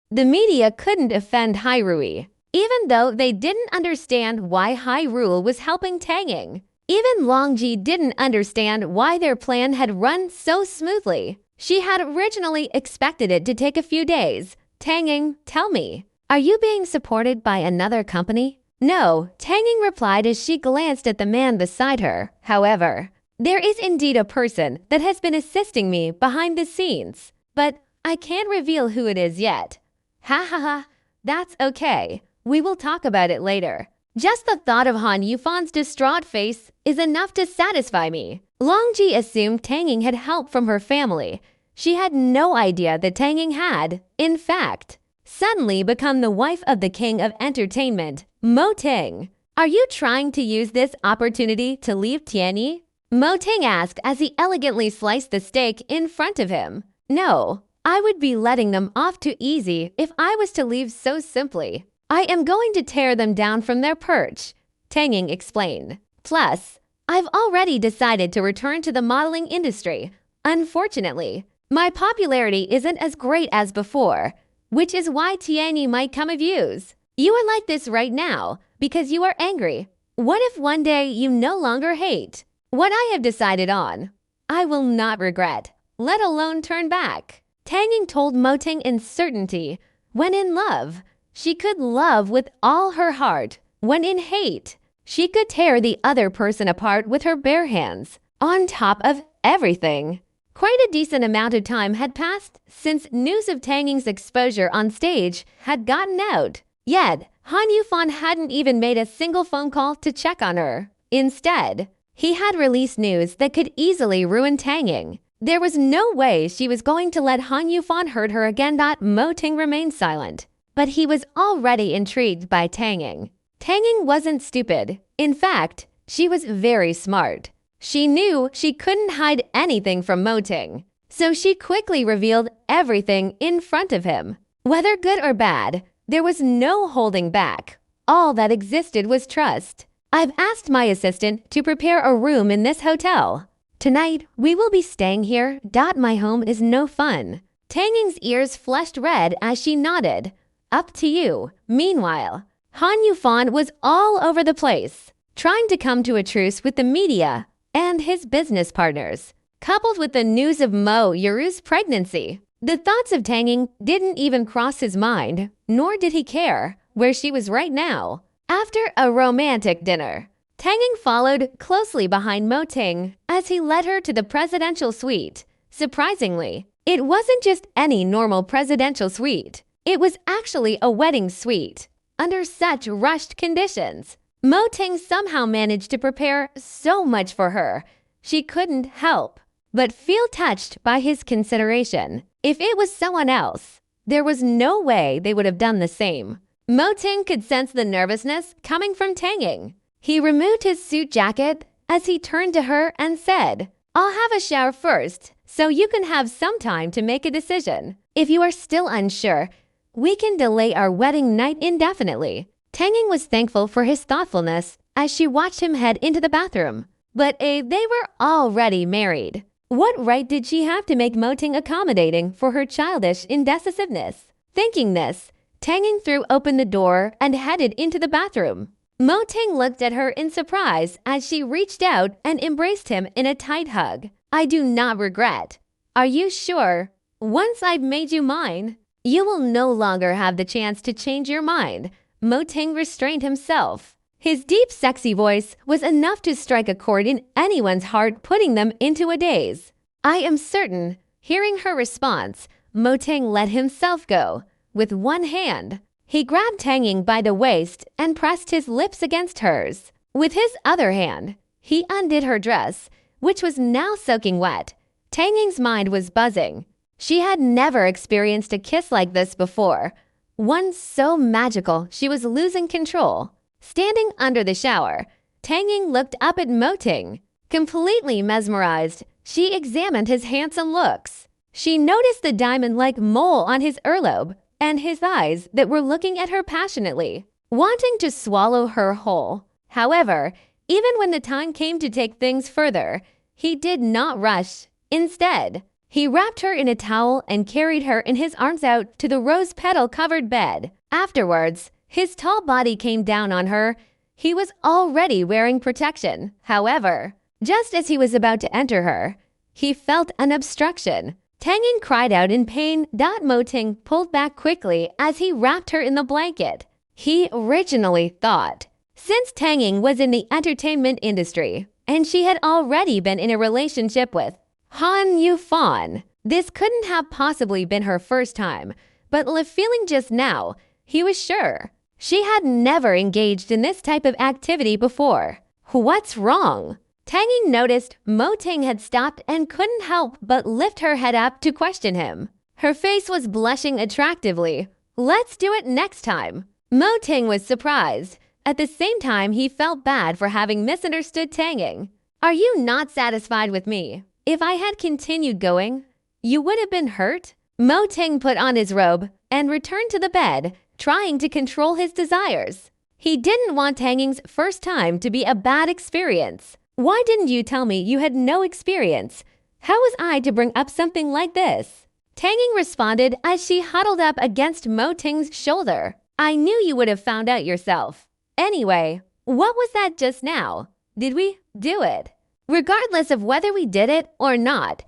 The media couldn't offend Hyrule, even though they didn't understand why Hyrule was helping Tanging. Even Longji didn't understand why their plan had run so smoothly. She had originally expected it to take a few days. Tanging, tell me, are you being supported by another company? No, Tanging replied as she glanced at the man beside her. However, there is indeed a person that has been assisting me behind the scenes, but I can't reveal who it is yet. Ha ha ha, that's okay. We will talk about it later. Just the thought of Han Yufan's distraught face is enough to satisfy me. Longji assumed Tanging had help from her family. She had no idea that Tanging had, in fact, suddenly become the wife of the king of entertainment, Mo Ting. Are you trying to use this opportunity to leave Tianyi? Mo Ting asked as he elegantly sliced the steak in front of him. No, I would be letting them off too easy if I was to leave so simply. I am going to tear them down from their perch, Tanging explained. Plus, I've already decided to return to the modeling industry. Unfortunately, my popularity isn't as great as before, which is why Tianyi might come of use. You are like this right now because you are angry. What if one day you no longer hate? What I have decided on, I will not regret, let alone turn back. Tanging told Mo Ting in certainty. When in love, she could love with all her heart. When in hate, she could tear the other person apart with her bare hands. On top of everything, quite a decent amount of time had passed since news of Tanging's exposure on stage had gotten out. Yet, Han Yufan hadn't even made a single phone call to check on her. Instead, he had released news that could easily ruin Tanging. There was no way she was going to let Han Yufan hurt her again. Mo Ting remained silent, but he was already intrigued by Tanging. Tanging wasn't stupid. In fact, she was very smart. She knew she couldn't hide anything from Mo Ting, so she quickly revealed everything in front of him. Whether good or bad, there was no holding back. All that existed was trust. I've asked my assistant to prepare a room in this hotel. Tonight, we will be staying here. My home is no fun. Tanging's ears flushed red as she nodded. Up to you. Meanwhile, Han Yufan was all over the place, trying to come to a truce with the media and his business partners. Coupled with the news of Mo Yuru's pregnancy, the thoughts of Tanging didn't even cross his mind, nor did he care where she was right now. After a romantic dinner, Tanging followed closely behind Mo Ting as he led her to the presidential suite. Surprisingly, it wasn't just any normal presidential suite. It was actually a wedding suite. Under such rushed conditions, Mo Ting somehow managed to prepare so much for her. She couldn't help but feel touched by his consideration. If it was someone else, there was no way they would have done the same. Mo Ting could sense the nervousness coming from Tanging. He removed his suit jacket as he turned to her and said, I'll have a shower first, so you can have some time to make a decision. If you are still unsure, we can delay our wedding night indefinitely. Tanging was thankful for his thoughtfulness as she watched him head into the bathroom. But they were already married. What right did she have to make Mo Ting accommodating for her childish indecisiveness? Thinking this, Tanging threw open the door and headed into the bathroom. Mo Ting looked at her in surprise as she reached out and embraced him in a tight hug. I do not regret. Are you sure? Once I've made you mine, you will no longer have the chance to change your mind. Mo Ting restrained himself. His deep, sexy voice was enough to strike a chord in anyone's heart, putting them into a daze. I am certain. Hearing her response, Mo Ting let himself go. With one hand, he grabbed Tanging by the waist and pressed his lips against hers. With his other hand, he undid her dress, which was now soaking wet. Tanging's mind was buzzing. She had never experienced a kiss like this before. One so magical she was losing control. Standing under the shower, Tanging looked up at Mo Ting. Completely mesmerized, she examined his handsome looks. She noticed the diamond-like mole on his earlobe and his eyes that were looking at her passionately, wanting to swallow her whole. However, even when the time came to take things further, he did not rush. Instead, He wrapped her in a towel and carried her in his arms out to the rose petal-covered bed. Afterwards, his tall body came down on her. He was already wearing protection. However, just as he was about to enter her, he felt an obstruction. Tanging cried out in pain. Mo Ting pulled back quickly as he wrapped her in the blanket. He originally thought, since Tanging was in the entertainment industry and she had already been in a relationship with Han Yufan, this couldn't have possibly been her first time, but feeling just now, he was sure. She had never engaged in this type of activity before. What's wrong? Tanging noticed Mo Ting had stopped and couldn't help but lift her head up to question him. Her face was blushing attractively. Let's do it next time. Mo Ting was surprised. At the same time, he felt bad for having misunderstood Tanging. Are you not satisfied with me? If I had continued going, you would have been hurt? Mo Ting put on his robe and returned to the bed, trying to control his desires. He didn't want Tanging's first time to be a bad experience. Why didn't you tell me you had no experience? How was I to bring up something like this? Tanging responded as she huddled up against Mo Ting's shoulder. I knew you would have found out yourself. Anyway, what was that just now? Did we do it? Regardless of whether we did it or not,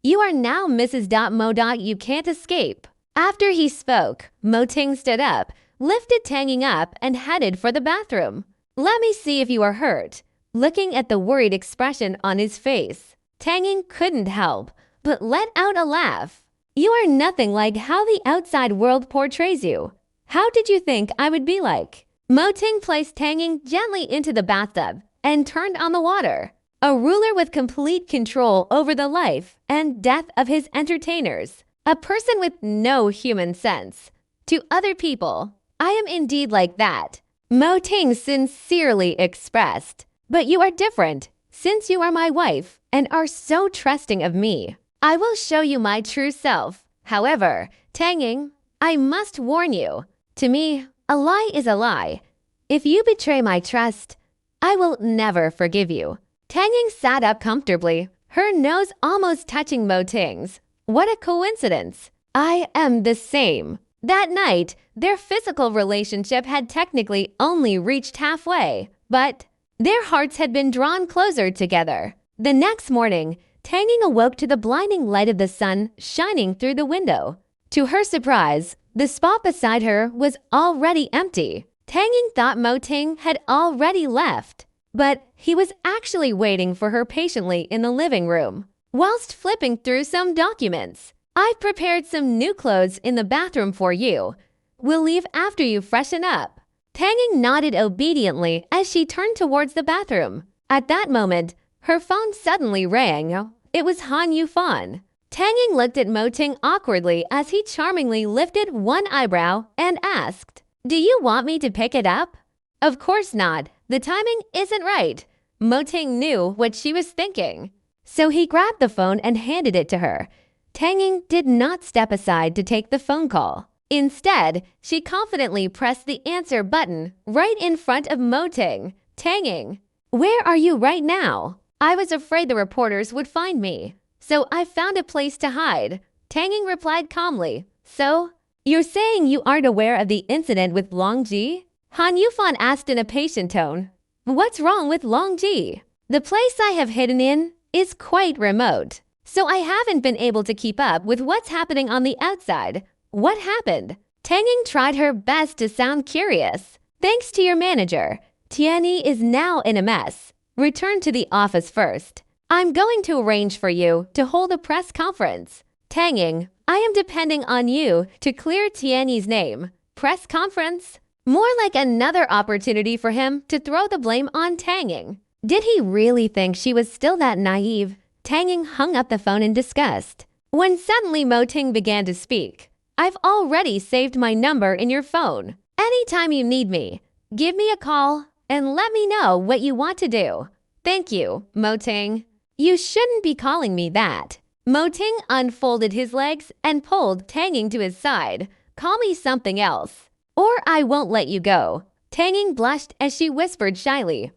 you are now Mrs. Mo. You can't escape. After he spoke, Mo Ting stood up, lifted Tanging up, and headed for the bathroom. Let me see if you are hurt. Looking at the worried expression on his face, Tanging couldn't help but let out a laugh. You are nothing like how the outside world portrays you. How did you think I would be like? Mo Ting placed Tanging gently into the bathtub and turned on the water. A ruler with complete control over the life and death of his entertainers. A person with no human sense. To other people, I am indeed like that. Mo Ting sincerely expressed. But you are different, since you are my wife and are so trusting of me. I will show you my true self. However, Tanging, I must warn you. To me, a lie is a lie. If you betray my trust, I will never forgive you. Tanging sat up comfortably, her nose almost touching Mo Ting's. What a coincidence. I am the same. That night, their physical relationship had technically only reached halfway, but their hearts had been drawn closer together. The next morning, Tanging awoke to the blinding light of the sun shining through the window. To her surprise, the spot beside her was already empty. Tanging thought Mo Ting had already left, but he was actually waiting for her patiently in the living room. Whilst flipping through some documents, I've prepared some new clothes in the bathroom for you. We'll leave after you freshen up. Tanging nodded obediently as she turned towards the bathroom. At that moment, her phone suddenly rang. It was Han Yufan. Tanging looked at Mo Ting awkwardly as he charmingly lifted one eyebrow and asked, Do you want me to pick it up? Of course not. The timing isn't right. Mo Ting knew what she was thinking. So he grabbed the phone and handed it to her. Tanging did not step aside to take the phone call. Instead, she confidently pressed the answer button right in front of Mo Ting. Tanging, where are you right now? I was afraid the reporters would find me, so I found a place to hide. Tanging replied calmly. So, you're saying you aren't aware of the incident with Long Ji? Han Yufan asked in a patient tone. What's wrong with Long Ji? The place I have hidden in is quite remote, so I haven't been able to keep up with what's happening on the outside. What happened? Tanging tried her best to sound curious. Thanks to your manager, Tianyi is now in a mess. Return to the office first. I'm going to arrange for you to hold a press conference. Tanging, I am depending on you to clear Tianyi's name. Press conference? More like another opportunity for him to throw the blame on Tanging. Did he really think she was still that naive? Tanging hung up the phone in disgust. When suddenly Mo Ting began to speak. I've already saved my number in your phone. Anytime you need me, give me a call and let me know what you want to do. Thank you, Mo Ting. You shouldn't be calling me that. Mo Ting unfolded his legs and pulled Tanging to his side. Call me something else, or I won't let you go. Tanging blushed as she whispered shyly,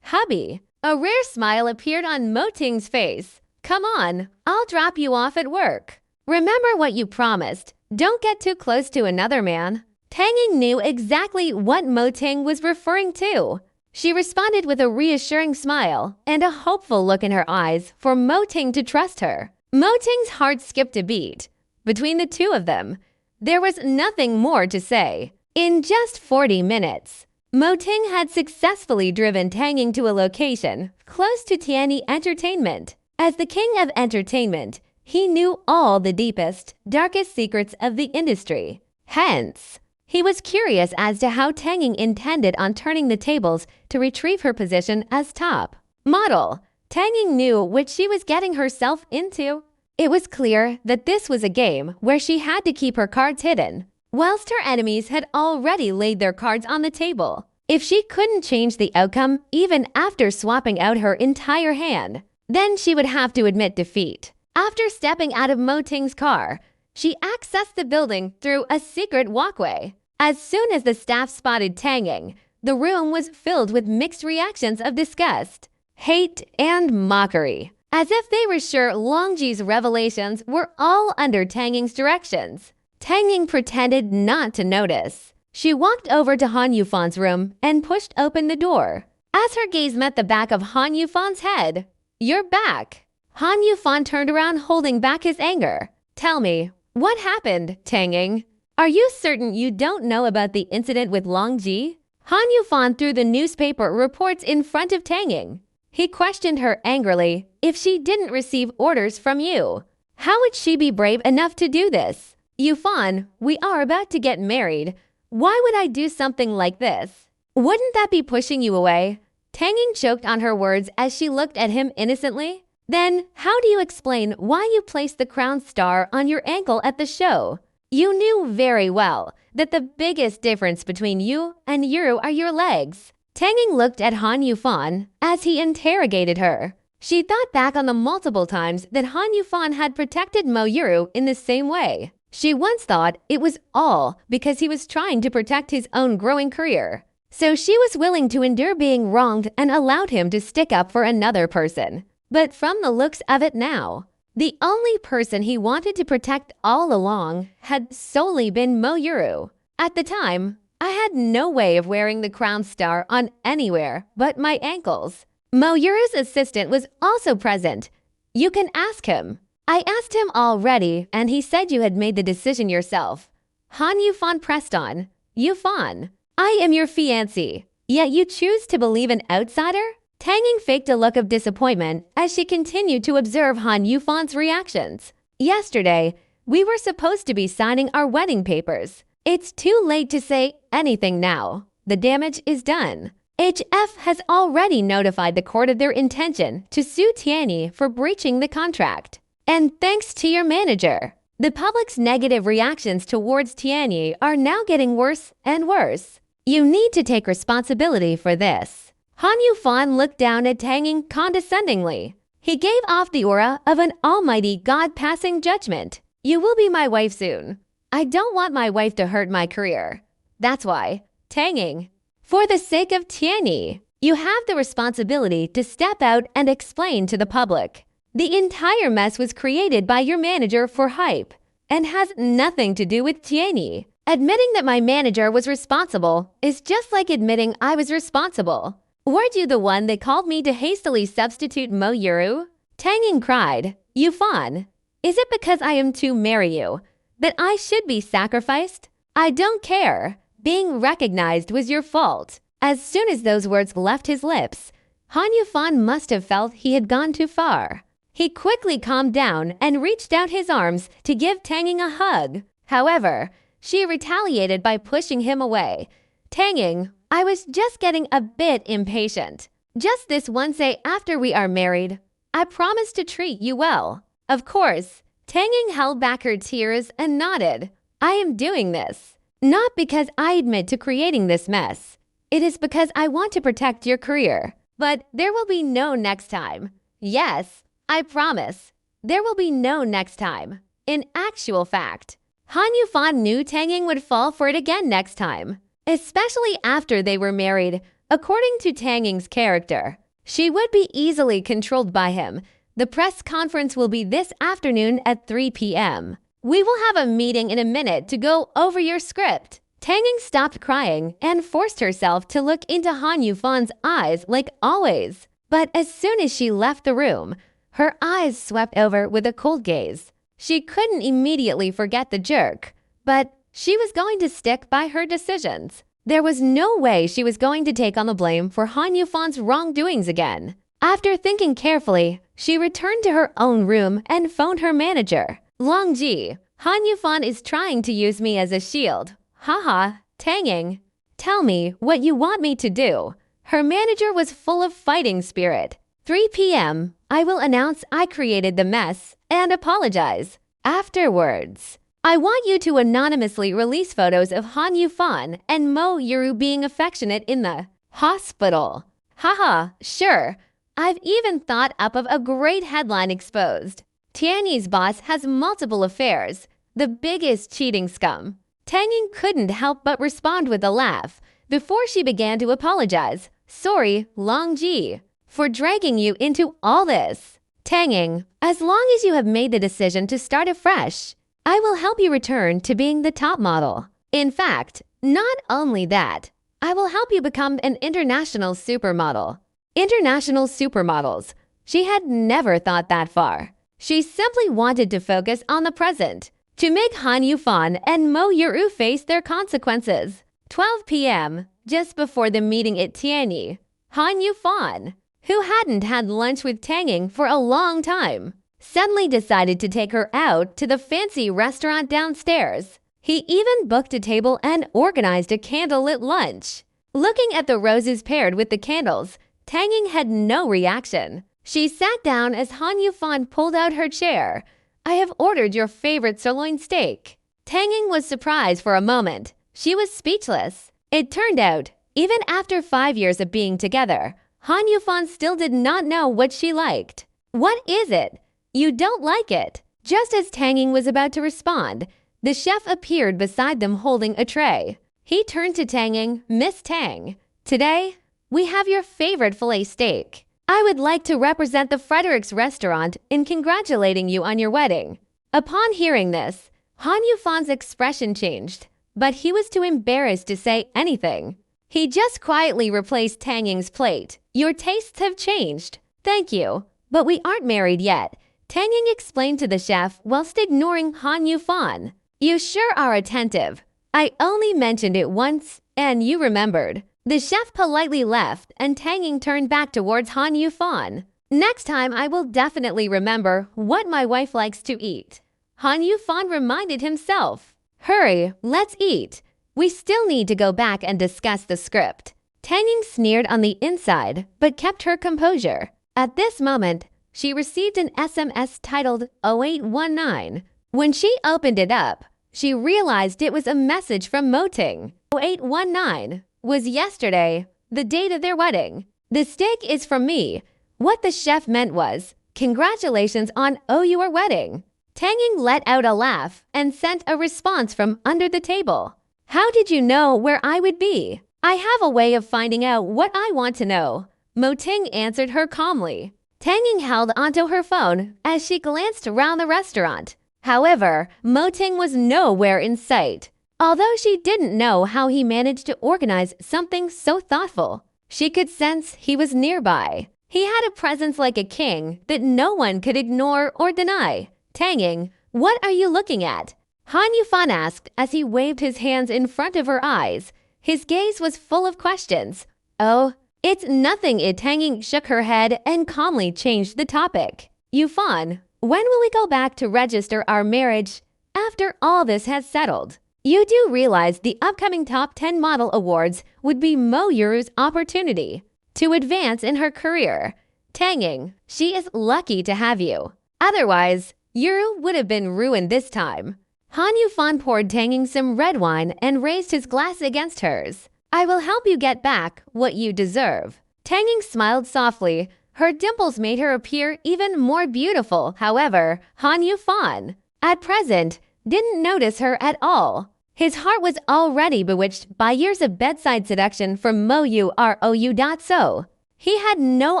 hubby. A rare smile appeared on Mo Ting's face. Come on, I'll drop you off at work. Remember what you promised. Don't get too close to another man. Tang knew exactly what Mo Ting was referring to. She responded with a reassuring smile and a hopeful look in her eyes for Mo Ting to trust her. Mo Ting's heart skipped a beat. Between the two of them, there was nothing more to say. In just 40 minutes, Mo Ting had successfully driven Tang to a location close to Tianyi Entertainment. As the king of entertainment, he knew all the deepest, darkest secrets of the industry. Hence, he was curious as to how Tang intended on turning the tables to retrieve her position as top model. Tang knew what she was getting herself into. It was clear that this was a game where she had to keep her cards hidden, whilst her enemies had already laid their cards on the table. If she couldn't change the outcome even after swapping out her entire hand, then she would have to admit defeat. After stepping out of Mo Ting's car, she accessed the building through a secret walkway. As soon as the staff spotted Tang, the room was filled with mixed reactions of disgust, hate, and mockery, as if they were sure Longji's revelations were all under Tang's directions. Tang pretended not to notice. She walked over to Han Yufan's room and pushed open the door. As her gaze met the back of Han Yufan's head, "You're back." Han Yufan turned around holding back his anger. "Tell me, what happened, Tang? Are you certain you don't know about the incident with Longji?" Han Yufan threw the newspaper reports in front of Tang. He questioned her angrily. "If she didn't receive orders from you, how would she be brave enough to do this? Yufan, we are about to get married. Why would I do something like this? Wouldn't that be pushing you away?" Tang choked on her words as she looked at him innocently. "Then, how do you explain why you placed the crown star on your ankle at the show? You knew very well that the biggest difference between you and Yuru are your legs." Tang looked at Han Yufan as he interrogated her. She thought back on the multiple times that Han Yufan had protected Mo Yuru in the same way. She once thought it was all because he was trying to protect his own growing career. So she was willing to endure being wronged and allowed him to stick up for another person. But from the looks of it now, the only person he wanted to protect all along had solely been Mo Yuru. At the time, I had no way of wearing the crown star on anywhere but my ankles. Mo Yuru's assistant was also present. You can ask him. I asked him already, and he said you had made the decision yourself. Han Yufan pressed on. Yufan, I am your fiancé, yet you choose to believe an outsider? Tang faked a look of disappointment as she continued to observe Han Yufan's reactions. Yesterday, we were supposed to be signing our wedding papers. It's too late to say anything now. The damage is done. HF has already notified the court of their intention to sue Tianyi for breaching the contract. And thanks to your manager, the public's negative reactions towards Tianyi are now getting worse and worse. You need to take responsibility for this. Han Yufan looked down at Tang condescendingly. He gave off the aura of an almighty god passing judgment. You will be my wife soon. I don't want my wife to hurt my career. That's why, Tang, for the sake of Tianyi, you have the responsibility to step out and explain to the public. The entire mess was created by your manager for hype and has nothing to do with Tianyi. Admitting that my manager was responsible is just like admitting I was responsible. Weren't you the one that called me to hastily substitute Mo Yuru? Tang cried. Yufan, is it because I am to marry you that I should be sacrificed? I don't care. Being recognized was your fault. As soon as those words left his lips, Han Yufan must have felt he had gone too far. He quickly calmed down and reached out his arms to give Tang a hug. However, she retaliated by pushing him away. Tang, I was just getting a bit impatient. Just this once day after we are married, I promise to treat you well. Of course, Tang held back her tears and nodded. I am doing this, not because I admit to creating this mess. It is because I want to protect your career. But there will be no next time. Yes, I promise. There will be no next time. In actual fact, Han Yufan knew Tang would fall for it again next time, especially after they were married. According to Tang's character, she would be easily controlled by him, The press conference will be this afternoon at 3 p.m. We will have a meeting in a minute to go over your script. Tanging stopped crying and forced herself to look into Han Yufan's eyes like always. But as soon as she left the room, her eyes swept over with a cold gaze. She couldn't immediately forget the jerk, but she was going to stick by her decisions. There was no way she was going to take on the blame for Han Yufan's wrongdoings again. After thinking carefully, she returned to her own room and phoned her manager. Longji, Han Yufan is trying to use me as a shield. Haha, Tanging. Tell me what you want me to do. Her manager was full of fighting spirit. 3 p.m. I will announce I created the mess and apologize. Afterwards, I want you to anonymously release photos of Han Yufan and Mo Yuru being affectionate in the hospital. Haha, sure. I've even thought up of a great headline exposed. Tianyi's boss has multiple affairs, the biggest cheating scum. Tanging couldn't help but respond with a laugh before she began to apologize. Sorry, Longji, for dragging you into all this. Tanging, as long as you have made the decision to start afresh, I will help you return to being the top model. In fact, not only that, I will help you become an international supermodel. International supermodels. She had never thought that far. She simply wanted to focus on the present, to make Han Yufan and Mo Yuru face their consequences. 12 p.m., just before the meeting at Tianyi, Han Yufan, who hadn't had lunch with Tanging for a long time, suddenly decided to take her out to the fancy restaurant downstairs. He even booked a table and organized a candlelit lunch. Looking at the roses paired with the candles, Tanging had no reaction. She sat down as Han Yufan pulled out her chair. I have ordered your favorite sirloin steak. Tanging was surprised for a moment. She was speechless. It turned out, even after 5 years of being together, Han Yufan still did not know what she liked. What is it? You don't like it. Just as Tanging was about to respond, the chef appeared beside them holding a tray. He turned to Tanging, Miss Tang. Today, we have your favorite filet steak. I would like to represent the Frederick's restaurant in congratulating you on your wedding. Upon hearing this, Han Yufan's expression changed, but he was too embarrassed to say anything. He just quietly replaced Tanging's plate. Your tastes have changed. Thank you, but we aren't married yet. Tanging explained to the chef whilst ignoring Han Yufan. You sure are attentive. I only mentioned it once, and you remembered. The chef politely left, and Tanging turned back towards Han Yufan. Next time, I will definitely remember what my wife likes to eat. Han Yufan reminded himself. Hurry, let's eat. We still need to go back and discuss the script. Tanging sneered on the inside, but kept her composure. At this moment, she received an SMS titled 0819. When she opened it up, she realized it was a message from Moting. 0819 was yesterday, the date of their wedding. The steak is from me. What the chef meant was, congratulations on your wedding. Tanging let out a laugh and sent a response from under the table. How did you know where I would be? I have a way of finding out what I want to know. Moting answered her calmly. Tanging held onto her phone as she glanced around the restaurant. However, Moting was nowhere in sight. Although she didn't know how he managed to organize something so thoughtful, she could sense he was nearby. He had a presence like a king that no one could ignore or deny. Tanging, what are you looking at? Han Yufan asked as he waved his hands in front of her eyes. His gaze was full of questions. Oh, it's nothing. Tanging shook her head and calmly changed the topic. Yufan, when will we go back to register our marriage after all this has settled? You do realize the upcoming Top 10 Model Awards would be Mo Yuru's opportunity to advance in her career. Tanging, she is lucky to have you. Otherwise, Yuru would have been ruined this time. Han Yufan poured Tanging some red wine and raised his glass against hers. I will help you get back what you deserve. Tanging smiled softly. Her dimples made her appear even more beautiful. However, Han Yufan, at present, didn't notice her at all. His heart was already bewitched by years of bedside seduction from Mo Yuru. So he had no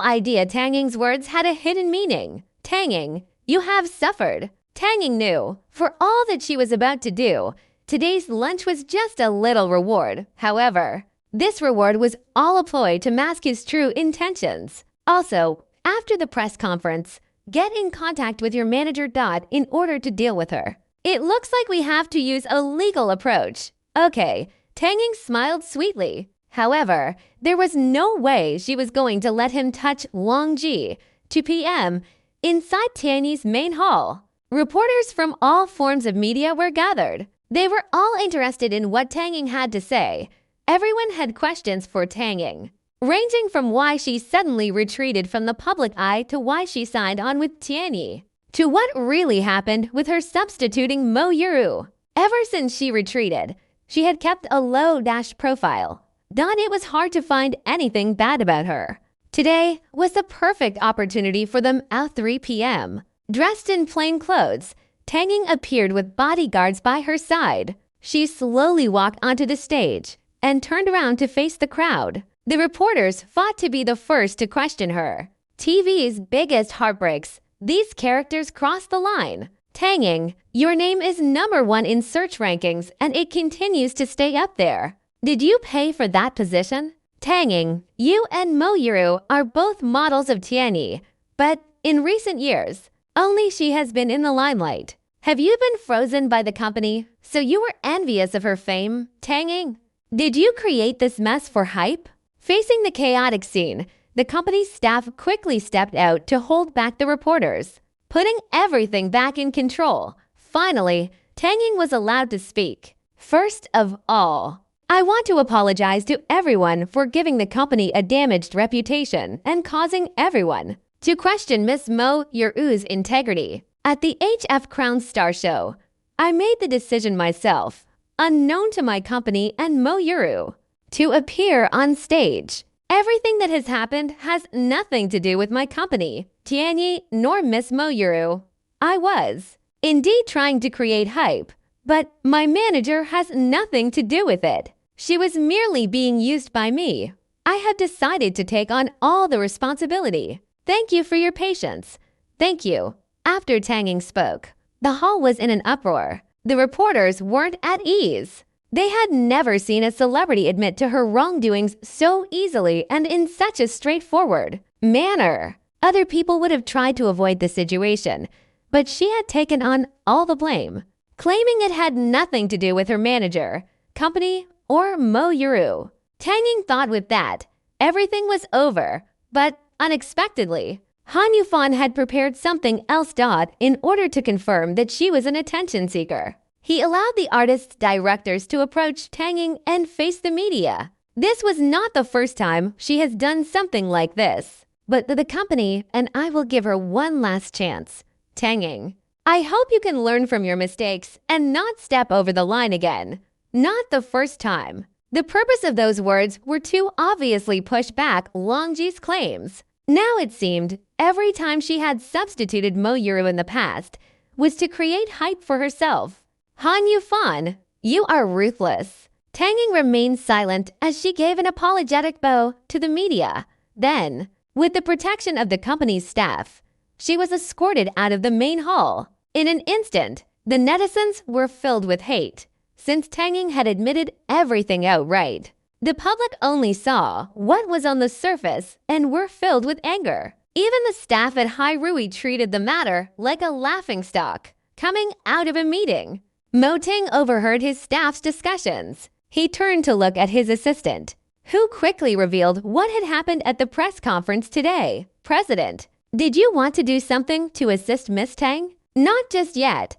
idea Tanging's words had a hidden meaning. Tanging, you have suffered. Tanging knew, for all that she was about to do, today's lunch was just a little reward. However, this reward was all a ploy to mask his true intentions. Also, after the press conference, get in contact with your manager Dot in order to deal with her. It looks like we have to use a legal approach. Okay, Tanging smiled sweetly. However, there was no way she was going to let him touch Longji, 2 p.m., inside Tiany's main hall. Reporters from all forms of media were gathered. They were all interested in what Tanging had to say. Everyone had questions for Tanging, ranging from why she suddenly retreated from the public eye to why she signed on with Tiany, to what really happened with her substituting Mo Yuru. Ever since she retreated, she had kept a low profile. Thought it was hard to find anything bad about her. Today was the perfect opportunity for them at 3 p.m. Dressed in plain clothes, Tanging appeared with bodyguards by her side. She slowly walked onto the stage and turned around to face the crowd. The reporters fought to be the first to question her. TV's biggest heartbreaks, these characters crossed the line. Tanging, your name is #1 in search rankings and it continues to stay up there. Did you pay for that position? Tanging, you and Mo Yuru are both models of Tiany, but in recent years, only she has been in the limelight. Have you been frozen by the company, so you were envious of her fame, Tanging? Did you create this mess for hype? Facing the chaotic scene, the company's staff quickly stepped out to hold back the reporters, putting everything back in control. Finally, Tanging was allowed to speak. First of all, I want to apologize to everyone for giving the company a damaged reputation and causing everyone to question Miss Mo Yuru's integrity. At the HF Crown Star Show, I made the decision myself, unknown to my company and Mo Yuru, to appear on stage. Everything that has happened has nothing to do with my company, Tiany, nor Miss Mo Yuru. I was indeed trying to create hype, but my manager has nothing to do with it. She was merely being used by me. I have decided to take on all the responsibility. Thank you for your patience. Thank you. After Tanging spoke, the hall was in an uproar. The reporters weren't at ease. They had never seen a celebrity admit to her wrongdoings so easily and in such a straightforward manner. Other people would have tried to avoid the situation, but she had taken on all the blame, claiming it had nothing to do with her manager, company, or Mo Yuru. Tanging thought with that, everything was over, but unexpectedly, Han Yufan had prepared something else. In order to confirm that she was an attention seeker. He allowed the artist's directors to approach Tanging and face the media. This was not the first time she has done something like this, but the company and I will give her one last chance. Tanging, I hope you can learn from your mistakes and not step over the line again. Not the first time. The purpose of those words were to obviously push back Longji's claims. Now it seemed every time she had substituted Mo Yuru in the past was to create hype for herself. Han Yufan, you are ruthless. Tanging remained silent as she gave an apologetic bow to the media. Then, with the protection of the company's staff, she was escorted out of the main hall. In an instant, the netizens were filled with hate, since Tanging had admitted everything outright. The public only saw what was on the surface and were filled with anger. Even the staff at High Rui treated the matter like a laughingstock coming out of a meeting. Mo Ting overheard his staff's discussions. He turned to look at his assistant, who quickly revealed what had happened at the press conference today. President, did you want to do something to assist Miss Tang? Not just yet.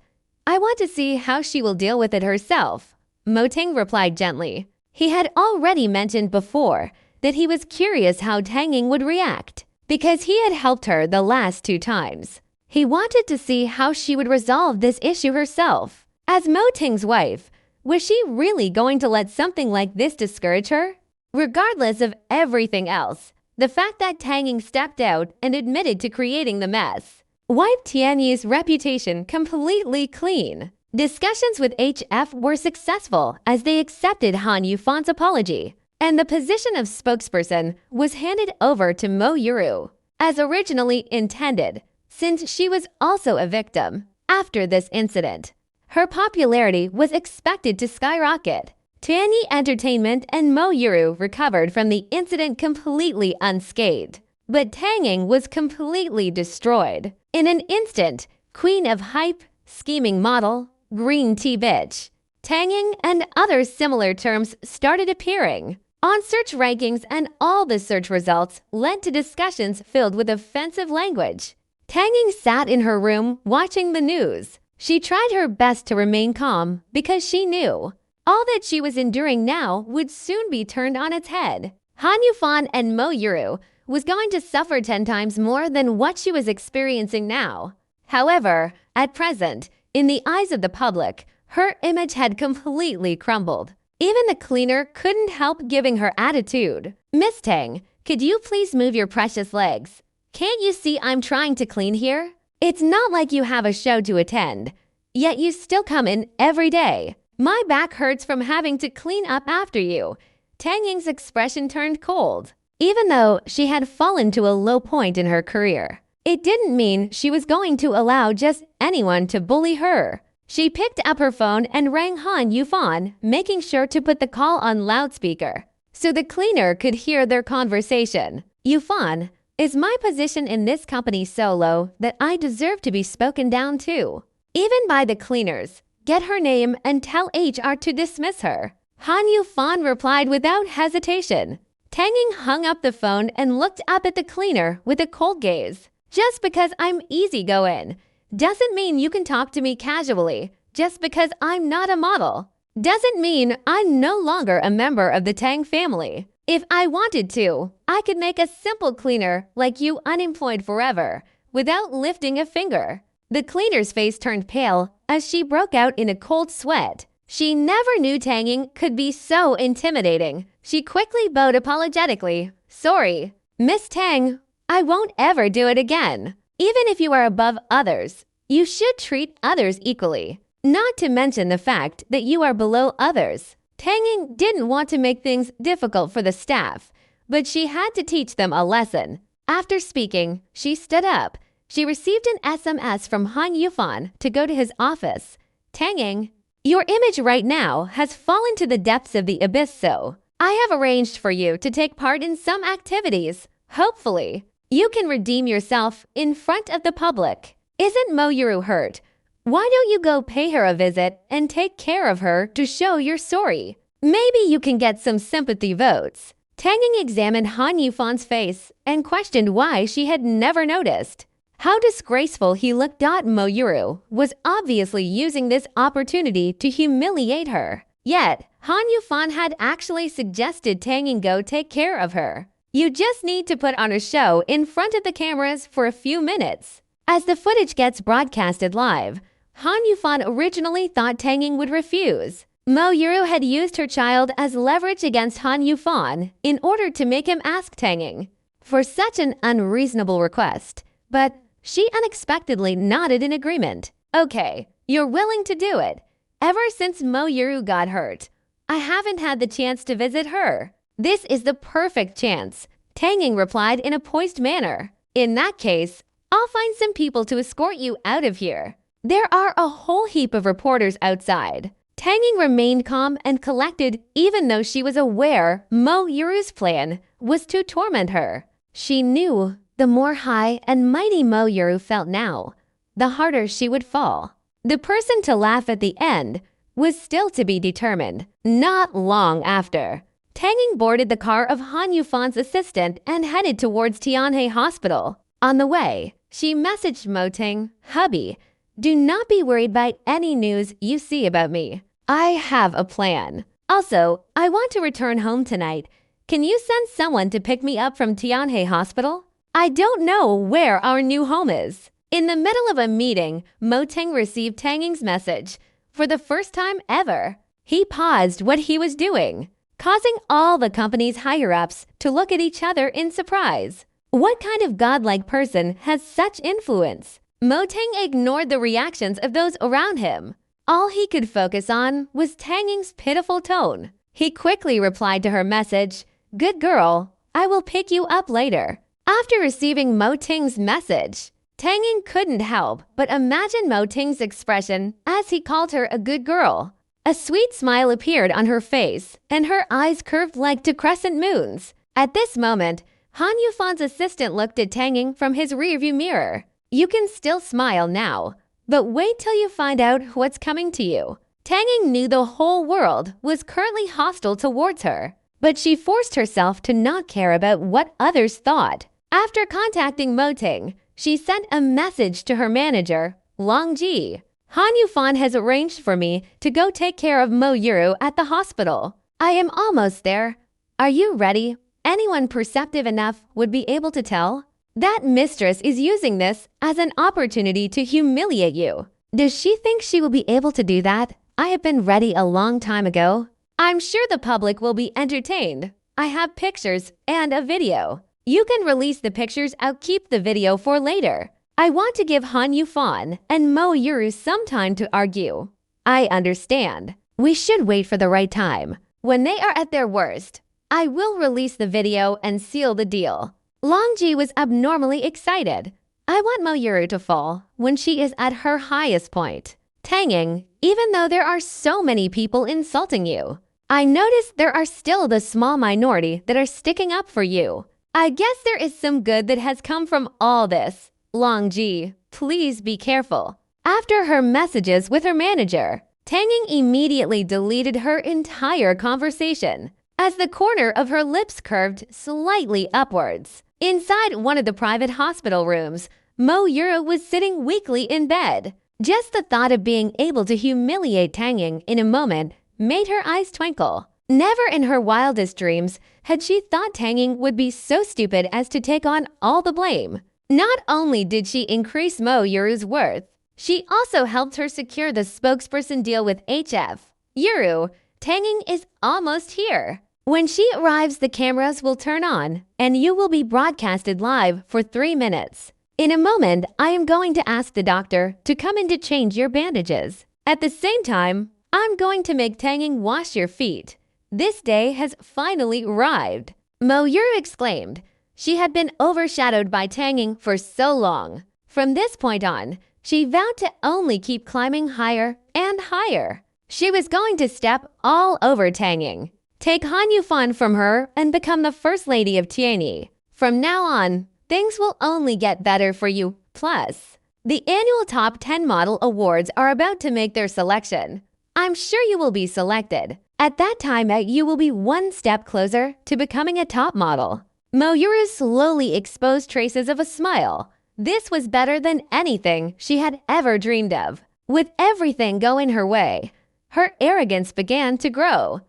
I want to see how she will deal with it herself. Mo Ting replied gently. He had already mentioned before that he was curious how Tanging would react, because he had helped her the last 2 times. He wanted to see how she would resolve this issue herself. As Mo Ting's wife, was she really going to let something like this discourage her? Regardless of everything else, the fact that Tanging stepped out and admitted to creating the mess wiped Tiany's reputation completely clean. Discussions with HF were successful as they accepted Han Yufan's apology, and the position of spokesperson was handed over to Mo Yuru. As originally intended, since she was also a victim. After this incident, her popularity was expected to skyrocket. Tangy Entertainment and Mo Yuru recovered from the incident completely unscathed, but Tanging was completely destroyed. In an instant, queen of hype, scheming model, green tea bitch, Tanging and other similar terms started appearing on search rankings, and all the search results led to discussions filled with offensive language. Tanging sat in her room watching the news. She tried her best to remain calm because she knew all that she was enduring now would soon be turned on its head. Han Yufan and Mo Yuru was going to suffer 10 times more than what she was experiencing now. However, at present, in the eyes of the public, her image had completely crumbled. Even the cleaner couldn't help giving her attitude. "Miss Tang, could you please move your precious legs? Can't you see I'm trying to clean here? It's not like you have a show to attend, yet you still come in every day. My back hurts from having to clean up after you." Tanging's expression turned cold. Even though she had fallen to a low point in her career, it didn't mean she was going to allow just anyone to bully her. She picked up her phone and rang Han Yufan, making sure to put the call on loudspeaker so the cleaner could hear their conversation. "Yufan, is my position in this company so low that I deserve to be spoken down to? Even by the cleaners. Get her name and tell HR to dismiss her." Han Yufan replied without hesitation. Tanging hung up the phone and looked up at the cleaner with a cold gaze. "Just because I'm easygoing doesn't mean you can talk to me casually. Just because I'm not a model doesn't mean I'm no longer a member of the Tang family. If I wanted to, I could make a simple cleaner like you unemployed forever without lifting a finger." The cleaner's face turned pale as she broke out in a cold sweat. She never knew Tanging could be so intimidating. She quickly bowed apologetically. "Sorry, Miss Tang, I won't ever do it again. Even if you are above others, you should treat others equally. Not to mention the fact that you are below others." Tanging didn't want to make things difficult for the staff, but she had to teach them a lesson. After speaking, she stood up. She received an SMS from Han Yufan to go to his office. "Tanging, your image right now has fallen to the depths of the abyss, so I have arranged for you to take part in some activities. Hopefully, you can redeem yourself in front of the public. Isn't Mo Yuru hurt? Why don't you go pay her a visit and take care of her to show you're sorry? Maybe you can get some sympathy votes." Tanging examined Han Yufan's face and questioned why she had never noticed how disgraceful he looked. Mo Yuru was obviously using this opportunity to humiliate her. Yet, Han Yufan had actually suggested Tanging go take care of her. "You just need to put on a show in front of the cameras for a few minutes." As the footage gets broadcasted live, Han Yufan originally thought Tanging would refuse. Mo Yuru had used her child as leverage against Han Yufan in order to make him ask Tanging for such an unreasonable request, but she unexpectedly nodded in agreement. "Okay, you're willing to do it. Ever since Mo Yuru got hurt, I haven't had the chance to visit her. This is the perfect chance," Tanging replied in a poised manner. "In that case, I'll find some people to escort you out of here. There are a whole heap of reporters outside." Tanging remained calm and collected even though she was aware Mo Yuru's plan was to torment her. She knew the more high and mighty Mo Yuru felt now, the harder she would fall. The person to laugh at the end was still to be determined. Not long after, Tanging boarded the car of Han Yufan's assistant and headed towards Tianhe Hospital. On the way, she messaged Mo Ting, "Hubby, do not be worried by any news you see about me. I have a plan. Also, I want to return home tonight. Can you send someone to pick me up from Tianhe Hospital? I don't know where our new home is." In the middle of a meeting, Mo Ting received Tanging's message. For the first time ever, he paused what he was doing, causing all the company's higher-ups to look at each other in surprise. What kind of godlike person has such influence? Mo Ting ignored the reactions of those around him. All he could focus on was Tanging's pitiful tone. He quickly replied to her message, "Good girl, I will pick you up later." After receiving Mo Ting's message, Tanging couldn't help but imagine Mo Ting's expression as he called her a good girl. A sweet smile appeared on her face, and her eyes curved like two crescent moons. At this moment, Han Yufan's assistant looked at Tanging from his rearview mirror. You can still smile now, but wait till you find out what's coming to you. Tanging knew the whole world was currently hostile towards her, but she forced herself to not care about what others thought. After contacting Mo Ting, she sent a message to her manager, Long Ji. Han Yufan has arranged for me to go take care of Mo Yuru at the hospital. I am almost there. Are you ready? Anyone perceptive enough would be able to tell. That mistress is using this as an opportunity to humiliate you. Does she think she will be able to do that? I have been ready a long time ago. I'm sure the public will be entertained. I have pictures and a video. You can release the pictures, I'll keep the video for later. I want to give Han Yufan and Mo Yuru some time to argue. I understand. We should wait for the right time. When they are at their worst, I will release the video and seal the deal. Long Ji was abnormally excited. I want Mo Yuru to fall when she is at her highest point. Tanging, even though there are so many people insulting you, I noticed there are still the small minority that are sticking up for you. I guess there is some good that has come from all this. Long Ji, please be careful. After her messages with her manager, Tanging immediately deleted her entire conversation as the corner of her lips curved slightly upwards. Inside one of the private hospital rooms, Mo Yuru was sitting weakly in bed. Just the thought of being able to humiliate Tanging in a moment made her eyes twinkle. Never in her wildest dreams had she thought Tanging would be so stupid as to take on all the blame. Not only did she increase Mo Yuru's worth, she also helped her secure the spokesperson deal with HF. Yuru, Tanging is almost here. When she arrives, the cameras will turn on, and you will be broadcasted live for 3 minutes. In a moment, I am going to ask the doctor to come in to change your bandages. At the same time, I'm going to make Tanging wash your feet. This day has finally arrived. Mo Yuru exclaimed. She had been overshadowed by Tanging for so long. From this point on, she vowed to only keep climbing higher and higher. She was going to step all over Tanging, take Han Yufan from her, and become the First Lady of Tianyi. From now on, things will only get better for you. Plus, the annual Top 10 Model Awards are about to make their selection. I'm sure you will be selected. At that time, you will be one step closer to becoming a top model. Mo Yuru slowly exposed traces of a smile. This was better than anything she had ever dreamed of. With everything going her way, her arrogance began to grow.